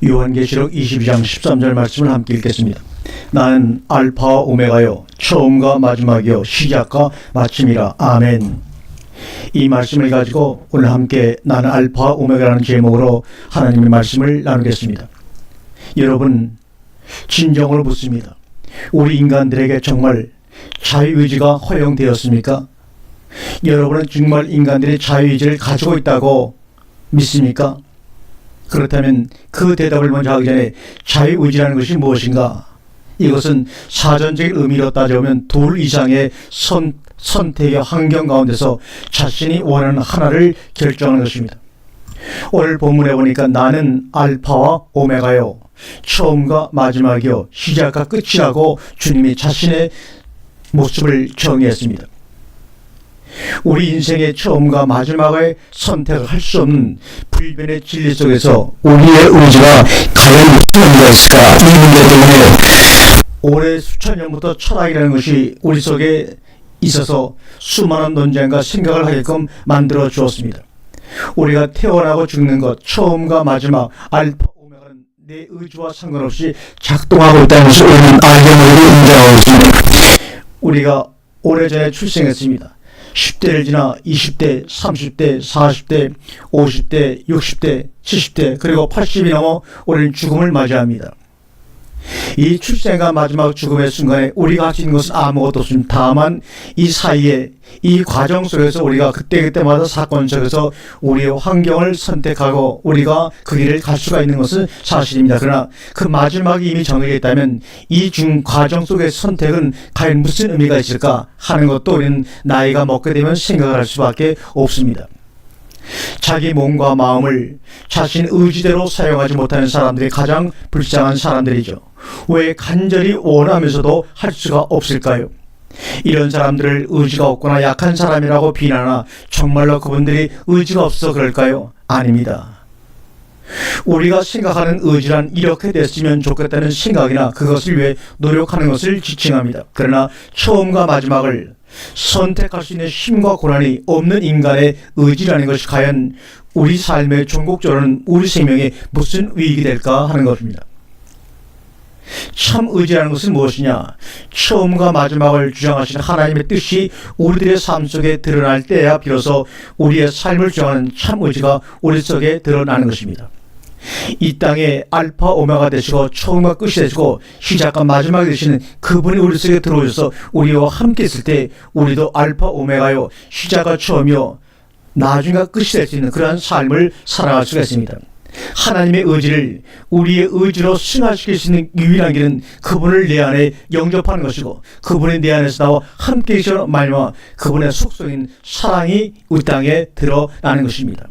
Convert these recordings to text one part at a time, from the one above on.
요한계시록 22장 13절 말씀을 함께 읽겠습니다. 나는 알파와 오메가요 처음과 마지막이요 시작과 마침이라. 아멘. 이 말씀을 가지고 오늘 함께 나는 알파와 오메가라는 제목으로 하나님의 말씀을 나누겠습니다. 여러분, 진정으로 묻습니다. 우리 인간들에게 정말 자유의지가 허용되었습니까? 여러분은 정말 인간들이 자유의지를 가지고 있다고 믿습니까? 그렇다면 그 대답을 먼저 하기 전에 자유의지라는 것이 무엇인가? 이것은 사전적인 의미로 따져보면 둘 이상의 선택의 환경 가운데서 자신이 원하는 하나를 결정하는 것입니다. 오늘 본문에 보니까 나는 알파와 오메가요 처음과 마지막이요 시작과 끝이라고 주님이 자신의 모습을 정의했습니다. 우리 인생의 처음과 마지막의 선택을 할 수 없는 불변의 진리 속에서 우리의 의지가 과연 무슨 의미가 있을까? 이 문제 때문에 오래 수천 년부터 철학이라는 것이 우리 속에 있어서 수많은 논쟁과 생각을 하게끔 만들어 주었습니다. 우리가 태어나고 죽는 것, 처음과 마지막, 알파, 오메가는 내 의지와 상관없이 작동하고 있다는 것을 우리는 알게 모르고 인정하고 있습니다. 우리가 오래전에 출생했습니다. 10대를 지나 20대, 30대, 40대, 50대, 60대, 70대, 그리고 80이 넘어 우리는 죽음을 맞이합니다. 이 출생과 마지막 죽음의 순간에 우리가 할 수 있는 것은 아무것도 없습니다. 다만 이 사이에 이 과정 속에서 우리가 그때마다 사건 속에서 우리의 환경을 선택하고 우리가 그 길을 갈 수가 있는 것은 사실입니다. 그러나 그 마지막이 이미 정해져 있다면 이 과정 속의 선택은 과연 무슨 의미가 있을까 하는 것도 우리는 나이가 먹게 되면 생각을 할 수밖에 없습니다. 자기 몸과 마음을 자신 의지대로 사용하지 못하는 사람들이 가장 불쌍한 사람들이죠. 왜 간절히 원하면서도 할 수가 없을까요? 이런 사람들을 의지가 없거나 약한 사람이라고 비난하나 정말로 그분들이 의지가 없어서 그럴까요? 아닙니다. 우리가 생각하는 의지란 이렇게 됐으면 좋겠다는 생각이나 그것을 위해 노력하는 것을 지칭합니다. 그러나 처음과 마지막을 선택할 수 있는 힘과 고난이 없는 인간의 의지라는 것이 과연 우리 삶의 종국적으로는 우리 생명에 무슨 위익이 될까 하는 것입니다. 참 의지라는 것은 무엇이냐? 처음과 마지막을 주장하시는 하나님의 뜻이 우리들의 삶 속에 드러날 때야 비로소 우리의 삶을 주장하는 참 의지가 우리 속에 드러나는 것입니다. 이 땅에 알파 오메가 되시고 처음과 끝이 되시고 시작과 마지막이 되시는 그분이 우리 속에 들어오셔서 우리와 함께 있을 때 우리도 알파 오메가요 시작과 처음이요 나중과 끝이 될 수 있는 그러한 삶을 살아갈 수가 있습니다. 하나님의 의지를 우리의 의지로 승화시킬 수 있는 유일한 길은 그분을 내 안에 영접하는 것이고 그분이 내 안에서 나와 함께 계시는 말과 그분의 속성인 사랑이 이 땅에 드러나는 것입니다.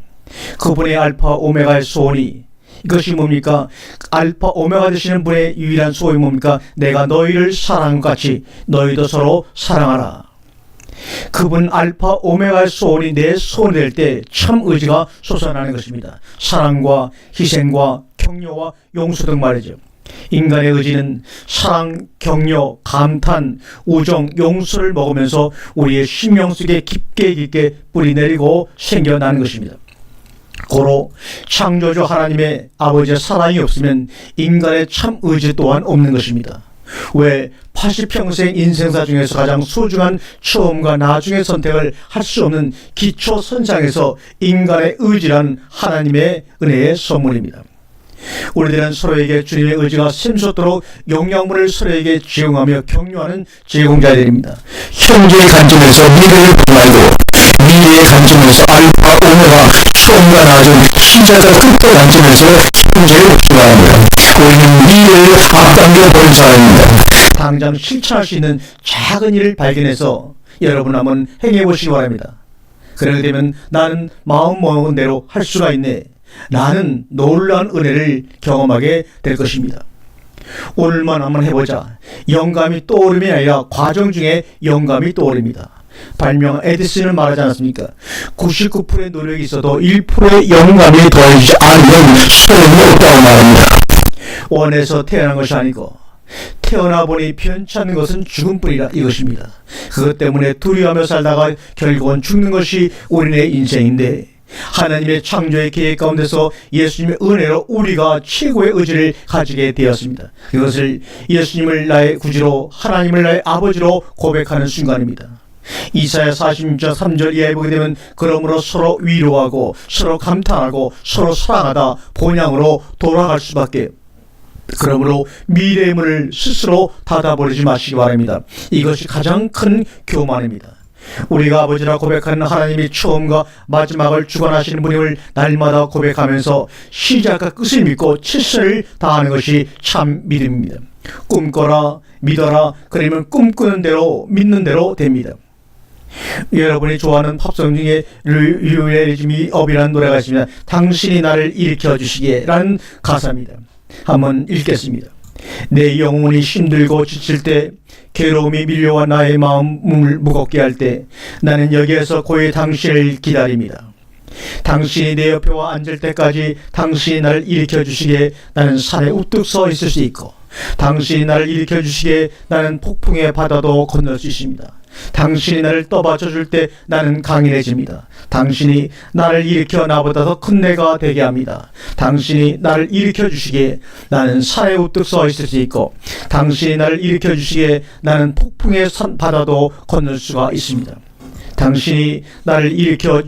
그분의 알파 오메가의 소원이 이것이 뭡니까? 알파 오메가 되시는 분의 유일한 소원이 뭡니까? 내가 너희를 사랑한 것 같이 너희도 서로 사랑하라. 그분 알파 오메가의 소원이 내 소원이 될 때 참 의지가 솟아나는 것입니다. 사랑과 희생과 격려와 용서 등 말이죠. 인간의 의지는 사랑, 격려, 감탄, 우정, 용서를 먹으면서 우리의 심령 속에 깊게 뿌리내리고 생겨나는 것입니다. 고로 창조주 하나님의 아버지의 사랑이 없으면 인간의 참 의지 또한 없는 것입니다. 왜 80평생 인생사 중에서 가장 소중한 처음과 나중의 선택을 할 수 없는 기초 선상에서 인간의 의지란 하나님의 은혜의 선물입니다. 우리들은 서로에게 주님의 의지가 샘솟도록 영양분을 서로에게 제공하며 격려하는 제공자들입니다. 현재의 관점에서 미래를 보지 말고 미래의 관점에서 알파 오메가 처음과 나중 시작과 끝의 관점에서 현재를 보시기 바랍니다. 우리는 미래를 앞당겨 보는 사람입니다. 당장 실천할 수 있는 작은 일을 발견해서 여러분 한번 행해보시기 바랍니다. 그러게 되면 나는 마음 먹은 대로 할 수가 있네. 나는 놀라운 은혜를 경험하게 될 것입니다. 오늘만 한번 해보자. 영감이 떠오름이 아니라 과정 중에 영감이 떠오릅니다. 발명 에디슨은 말하지 않았습니까? 99%의 노력이 있어도 1%의 영감이 더해지지 않으면 소용이 없다고 말합니다. 원해서 태어난 것이 아니고 태어나보니 편찮은 것은 죽음뿐이라 이것입니다. 그것 때문에 두려워하며 살다가 결국은 죽는 것이 우리의 인생인데 하나님의 창조의 계획 가운데서 예수님의 은혜로 우리가 최고의 의지를 가지게 되었습니다. 그것을 예수님을 나의 구주로, 하나님을 나의 아버지로 고백하는 순간입니다. 이사야 46장 3절 이하에 보게 되면 그러므로 서로 위로하고 서로 감탄하고 서로 사랑하다 본향으로 돌아갈 수밖에, 그러므로 미래의 문을 스스로 닫아버리지 마시기 바랍니다. 이것이 가장 큰 교만입니다. 우리가 아버지라 고백하는 하나님이 처음과 마지막을 주관하시는 분임을 날마다 고백하면서 시작과 끝을 믿고 최선을 다하는 것이 참 믿음입니다. 꿈꿔라, 믿어라, 그러면 꿈꾸는 대로 믿는 대로 됩니다. 여러분이 좋아하는 팝송 중에 류에리즘이 업이라는 노래가 있습니다. 당신이 나를 일으켜 주시기에 라는 가사입니다. 한번 읽겠습니다. 내 영혼이 힘들고 지칠 때, 괴로움이 밀려와 나의 마음을 무겁게 할 때, 나는 여기에서 고이 당신을 기다립니다. 당신이 내 옆에 와 앉을 때까지 당신이 나를 일으켜 주시기에 나는 산에 우뚝 서 있을 수 있고, 당신이 나를 일으켜 주시기에 나는 폭풍의 바다도 건널 수 있습니다. 당신이 나를 떠받쳐 줄 때 나는 강인해집니다. 당신이 나를 일으켜 나보다 더 큰 내가 되게 합니다. 당신이 나를 일으켜 주시기에 나는 산에 우뚝 서 있을 수 있고, 당신이 나를 일으켜 주시기에 나는 폭풍의 바다도 건널 수가 있습니다. 당신이 나를 일으켜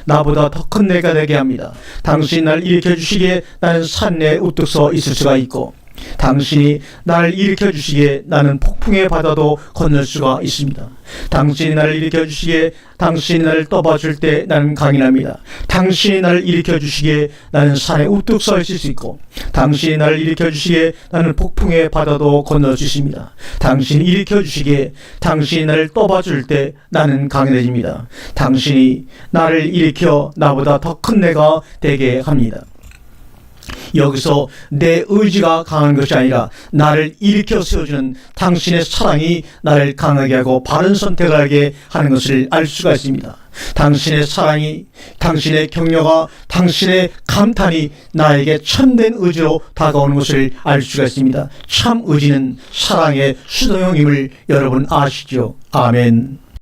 나보다 더 큰 내가 되게 합니다. 당신이 나를 일으켜 주시기에 나는 산에 우뚝 서 있을 수가 있고, 당신이 나를 일으켜 주시기에 나는 폭풍의 바다도 건널 수가 있습니다. 당신이 나를 일으켜 주시기에, 당신이 나를 떠봐줄 때 나는 강인합니다. 당신이 나를 일으켜 주시기에 나는 산에 우뚝 서 있을 수 있고, 당신이 나를 일으켜 주시기에 나는 폭풍의 바다도 건널 수 있습니다. 당신이 일으켜 주시기에, 당신이 나를 떠봐줄 때 나는 강인해집니다. 당신이 나를 일으켜 나보다 더 큰 내가 되게 합니다. 여기서 내 의지가 강한 것이 아니라 나를 일으켜 세워주는 당신의 사랑이 나를 강하게 하고 바른 선택을 하게 하는 것을 알 수가 있습니다. 당신의 사랑이, 당신의 격려가, 당신의 감탄이 나에게 참된 의지로 다가오는 것을 알 수가 있습니다. 참 의지는 사랑의 수도형임을 여러분 아시죠? 아멘.